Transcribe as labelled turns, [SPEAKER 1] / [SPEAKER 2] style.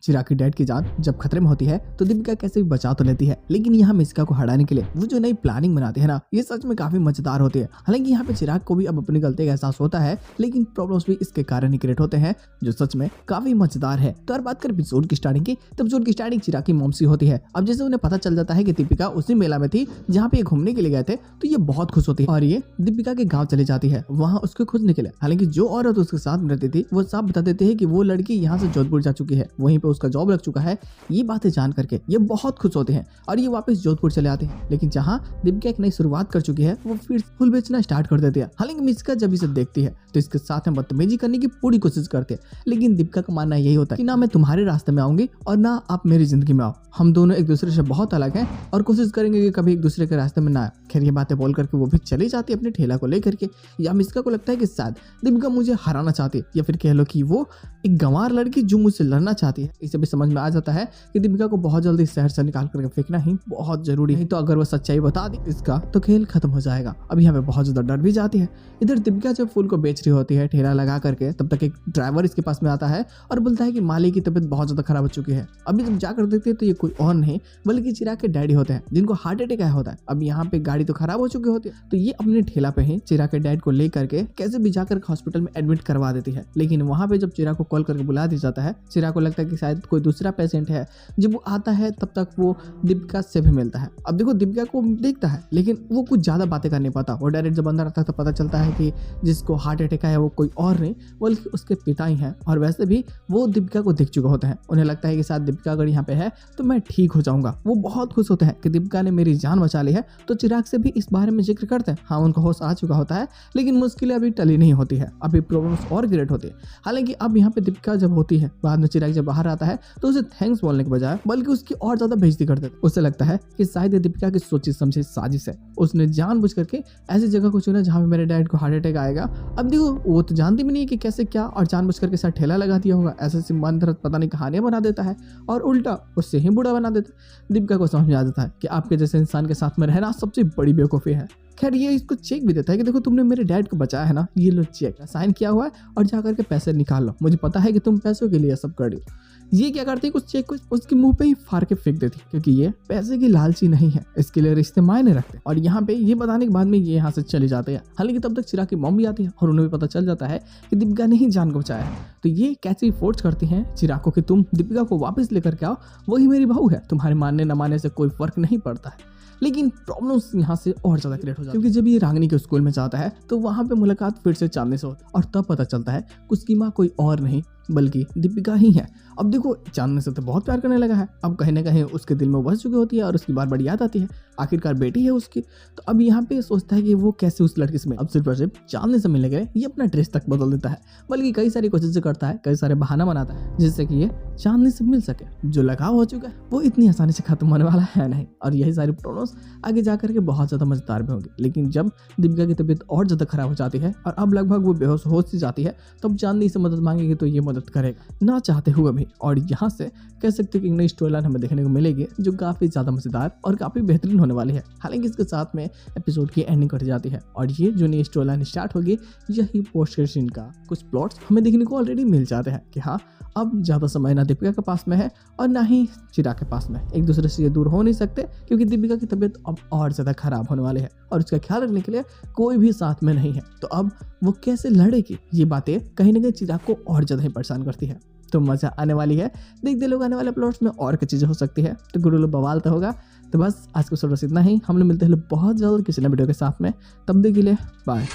[SPEAKER 1] चिराग की डैड की जान जब खतरे में होती है तो दीपिका कैसे भी बचा तो लेती है, लेकिन यहाँ मिस्का को हटाने के लिए वो जो नई प्लानिंग बनाते हैं ना, ये सच में काफी मजेदार होती है। हालांकि यहाँ पे चिराग को भी अब अपनी गलती का एहसास होता है, लेकिन प्रॉब्लम्स भी इसके कारण ही क्रिएट होते हैं, जो सच में काफी मजेदार है। तो बात कर एपिसोड की स्टार्टिंग की, तब एपिसोड की स्टार्टिंग चिराग की मॉम सी होती है। अब जैसे उन्हें पता चल जाता है कि दीपिका उसी मेला में थी जहाँ पे घूमने के लिए गए थे, तो ये बहुत खुश होती है और ये दीपिका के गाँव चली जाती है वहाँ उसको खोजने के लिए। हालांकि जो औरत उसके साथ रहती थी वो साफ बता देते हैं कि वो लड़की यहाँ से जोधपुर जा चुकी है, वहीं पे उसका जॉब लग चुका है। ये बातें जान करके ये बहुत खुश होते हैं और ये वापस जोधपुर चले आते हैं, लेकिन जहाँ दीपिका एक नई शुरुआत कर चुकी है वो फिर फूल बेचना स्टार्ट कर देती है। हालांकि मिस्का जब इसे देखती है तो इसके साथ में बदतमीजी करने की पूरी कोशिश करती है, लेकिन दीपिका का मानना यही होता है कि ना मैं तुम्हारे रास्ते में आऊंगी और ना आप मेरी जिंदगी में आओ, हम दोनों एक दूसरे से बहुत अलग हैं और कोशिश करेंगे कि कभी एक दूसरे के रास्ते में ना आए। खैर ये बातें बोल करके वो भी चली जाती है अपने ठेला को लेकर के। या मिस्का को लगता है कि शायद दीपिका मुझे हराना चाहती है, या फिर कह लो कि वो एक गंवार लड़की जो मुझसे लड़ना चाहती है। इसे भी समझ में आ जाता है कि दीपिका को बहुत जल्दी शहर से निकाल करके फेंकना ही बहुत जरूरी है, तो अगर वो सच्चाई बता दी इसका तो खेल खत्म हो जाएगा। अब यहाँ पे बहुत ज्यादा डर भी जाती है। इधर दीपिका जब फूल को बेच रही होती है ठेला लगा करके, तब तक एक ड्राइवर इसके पास में आता है और बोलता है कि मालिक की तबीयत बहुत ज्यादा खराब हो चुकी है। अभी जब जाकर देखते हैं तो ये कोई और नहीं बल्कि चिराग के डैडी होते हैं, जिनको हार्ट अटैक आया होता है। अब यहाँ पे गाड़ी तो खराब हो चुकी होती है, तो ये अपने ठेला पे ही चिराग के डैड को ले करके कैसे भी जाकर हॉस्पिटल में एडमिट करवा देती है। लेकिन वहाँ पे जब चिराग को कॉल करके बुला दिया जाता है, चिराग को लगता है कि शायद कोई दूसरा पेशेंट है। जब वो आता है तब तक वो दीपिका से भी मिलता है। अब देखो दीपिका को देखता है, लेकिन वो कुछ ज्यादा बातें कर नहीं पाता। वो डायरेक्ट जब अंदर आता है तो पता चलता है कि जिसको हार्ट अटैक आया वो कोई और नहीं बल्कि उसके पिता ही हैं, और वैसे भी वो दीपिका को देख चुके होते हैं। उन्हें लगता है कि शायद दीपिका अगर यहाँ पे है तो मैं ठीक हो जाऊंगा। वो बहुत खुश होते हैं कि दीपिका ने मेरी जान बचा ली है, तो चिराग से भी इस बारे में जिक्र करते हैं। हाँ, उनको होश आ चुका होता है, लेकिन मुश्किलें अभी टली नहीं होती है, अभी प्रॉब्लम्स और क्रिएट होती है। हालांकि अब यहाँ पे दीपिका जब होती है, बाद में चिराग जब बाहर आता है तो उसे थैंक्स बोलने के बजाय बल्कि उसकी और ज्यादा बेइज्जती कर देते। उसे लगता है कि शायद दीपिका की सोची समझी साजिश है, उसने जानबूझ करके ऐसी जगह को चुना जहाँ पे मेरे डैड को हार्ट अटैक आएगा। अब देखो वो तो जानती भी नहीं कि कैसे क्या, और जानबूझ करके साथ ठेला लगा दिया होगा। ऐसे मन तरह पता नहीं कहानियां बना देता है और उल्टा उससे ही बुरा बना देता है। दीपिका को समझ में आ जाता है कि आपके जैसे इंसान के साथ में रहना सबसे बड़ी बेवकूफ़ी है। खैर ये इसको चेक भी देता है कि देखो तुमने मेरे डैड को बचाया है ना, ये लो चेक साइन किया हुआ है और जा करके पैसे निकाल लो, मुझे पता है कि तुम पैसों के लिए सब कर रही हो। ये क्या करती है, कुछ चेक को उसके मुंह पे ही फाड़ के फेंक देती है, क्योंकि ये पैसे की लालची नहीं है, इसके लिए रिश्ते मायने रखते। और यहाँ पे ये बताने के बाद में ये यहाँ से चले जाते हैं। हालांकि तब तक चिराग की मॉम भी आती है और उन्हें भी पता चल जाता है कि दीपिका ने ही जान को बचाया है। तो ये कैसे फोर्स करती हैं चिराग को कि तुम दीपिका को वापस लेकर के आओ, वही मेरी बहू है, तुम्हारे मानने न मानने से कोई फर्क नहीं पड़ता है। लेकिन प्रॉब्लम्स यहाँ से और ज्यादा क्रिएट हो जाती है, क्योंकि जब ये रागिनी के स्कूल में जाता है तो वहाँ पे मुलाकात फिर से चांदनी से होती है और तब पता चलता है उसकी माँ कोई और नहीं बल्कि दीपिका ही है। अब देखो चांदनी से तो बहुत प्यार करने लगा है, अब कहीं ना कहीं उसके दिल में बस चुकी होती है और उसकी बार बार याद आती है, आखिरकार बेटी है उसकी। तो अब यहाँ पे सोचता है कि वो कैसे उस लड़की से मिले। अब सिर्फ और सिर्फ चांदनी से मिलने के लिए ये अपना ड्रेस तक बदल देता है, बल्कि कई सारी कोशिशें करता है, कई सारे बहाना बनाता है जिससे कि ये चांदनी से मिल सके। जो लगाव हो चुका है वो इतनी आसानी से खत्म होने वाला है नहीं, और यही सारी प्रॉब्लम्स आगे जाकर के बहुत ज्यादा मजेदार भी होंगी। लेकिन जब दीपिका की तबीयत और ज्यादा खराब हो जाती है और अब लगभग वो बेहोश हो सी जाती है, तब चांदनी से मदद मांगेगी तो ये मदद करेगा ना चाहते हुए भी। और यहाँ से कह सकते हैं कि नई स्टोरी लाइन हमें देखने को मिलेगी जो काफी ज्यादा मजेदार और काफी बेहतरीन होने वाली है। हालांकि इसके साथ में एपिसोड की एंडिंग कर जाती है और ये जो नई स्टोरी लाइन स्टार्ट होगी, यही पोस्ट क्रेडिट सीन का कुछ प्लॉट्स हमें देखने को ऑलरेडी मिल जाते हैं कि हाँ, अब ज़्यादा समय ना दीपिका के पास में है और ना ही चिराग के पास में, एक दूसरे से ये दूर हो नहीं सकते, क्योंकि दीपिका की तबीयत अब और ज़्यादा खराब होने वाली है और उसका ख्याल रखने के लिए कोई भी साथ में नहीं है। तो अब वो कैसे लड़ेगी, ये बातें कहीं ना कहीं चिराग को और ज़्यादा ही परेशान करती है। तो मज़ा आने वाली है, देखते लोग आने वाले प्लॉट्स में और क्या चीज़ें हो सकती है, तो गुरु लोग बवाल तो होगा। तो बस आज को सब इतना ही, हम लोग मिलते हैं बहुत जल्द किसी नए वीडियो के साथ में, तब तक के लिए बाय।